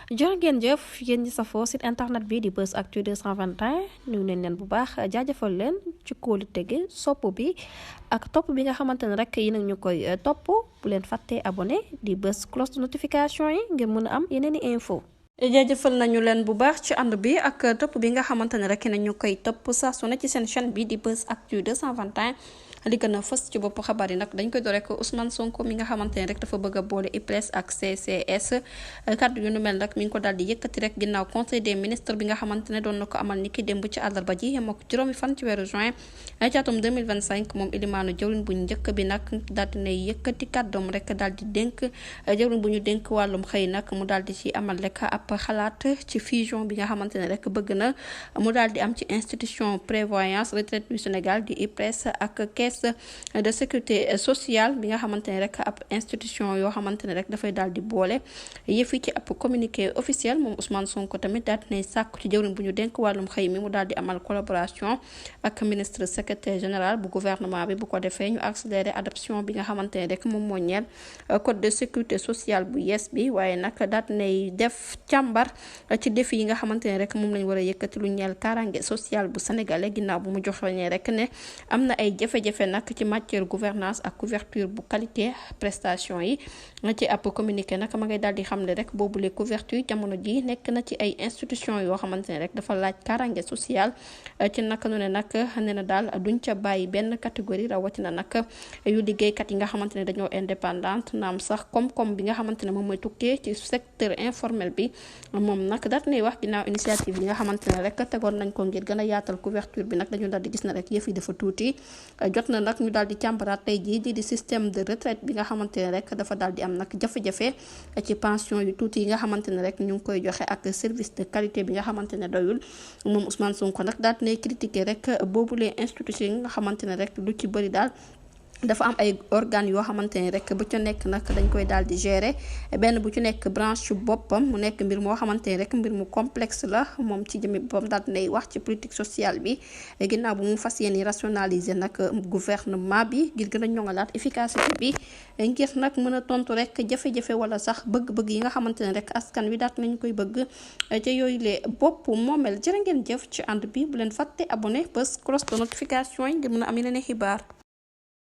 jërë ngeen jëf yéen ñi safoo site internet bi di Buzz Actu 221 nuyu nañ leen bu baax jaajëfal leen ci kóolu tege sopp bi ak topp bi nga xamante ne rek yi nag ñu koy topp bu leen fàttee abonné di bës cloche de notification yi ngir mën a am yeneen i info jaajëfal nañu leen bu baax ci ànd bi ak topp bi nga xamante ne rek nañu koy topp saa su ne ci seen chaîne bi di Buzz Actu 221 li gën a fës ci bopp xabaar yi nag dañ koy door rek Ousmane Sonko mi nga xamante ne rek dafa bëgg a boole IPRES ak CCS kaddu yu nu mel nag mi ngi ko daal di yëkkati rek ginnaaw conseil des ministres bi nga xamante ne doon na ko amal ni ki démb ci àllarba ji yem ak juróomi fan ci weeru juin ci atum 2025 moom ilimaanu jawriñ bu njëkk bi nag daal di ne yëkkati kàddoom rek daal di dénk jawriñ bu ñu dénk wàllum xëy nag mu daal di ci amal rek ab xalaat ci fusion bi nga xamante ne rek bëgg na mu daal di am ci institution prévoyance retraite du Sénégal di IPRES ak caisse de sécurité sociale bi nga xamante ne rek ab institution yoo xamante ne rek dafay daal di boole yëf yi ci ab communiqué officiel moom Ousmane Sonko tamit daal dinay sàkku ci jëwriñ bu ñu dénk wàllum xëy mi mu daal di amal collaboration ak ministre secrétaire général bu gouvernement bi bu ko defee ñu accélérer adoption bi nga xamante ne rek moom moo ñeel code de sécurité sociale bu yees bi waaye nag daal dinay def càmbar ci défi yi nga xamante ne rek moom lañ war a yëkkati lu ñeel kaaraange social bu sénégalais ginnaaw bu mu joxeñee rek ne am na ay jafe-jafe nag ci matière gouvernance ak couverture bu qualité prestation yi ci ab communiqué nag ma ngay daal di xamle rek boobule couverture jamono ji nekk na ci ay institution yoo xamante ne rek dafa laaj kaaraange social ci naka nu ne nag nee na daal duñ ca bàyyi benn catégorie rawatina nag yu liggéeykat yi nga xamante ne dañoo indépendante naam sax koom-koom bi nga xamante ne moom mooy tukkee ci secteur informel bi moom nag daat nay wax ginnaaw initiative yi nga xamante ne rek tegoon nañ ko ngir gën a yaatal couverture bi nag dañu daal di gis na rek yëf yi dafa tuuti jot na nag ñu daal di càmbaraat tey jii di système de retraite bi nga xamante ne rek dafa daal di am nag jafe-jafe ci pension yu tuuti yi nga xamante ne rek ñu ngi koy joxe ak service de qualité bi nga xamante ne doyul moom Ousmane Sonko nag daal di nay critiquer rek boobule institution yi nga xamante ne rek lu ci bëri daal dafa am ay organes yoo xamante ne rek bu ci nekk nag dañ koy daal di gérer benn bu ci nekk branche boppam mu nekk mbir moo xamante ne rek mbir mu complexe la moom ci jëmi boppam daal di nay wax ci politique sociale bi ginnaaw bu mu fas yéene rationaliser nag gouvernement bi ngir gën a ñoŋalaat efficacité bi ngir nag mën a tontu rek jafe-jafe wala sax bëgg-bëgg yi nga xamante ne rek askan wi daat nañ koy bëgg ca yooyu le bopp moomel jërë ngeen jëf ci ànd bi bu leen fàtte abonné bës cloche de notification yi ngir mën a am yeneen xibaar.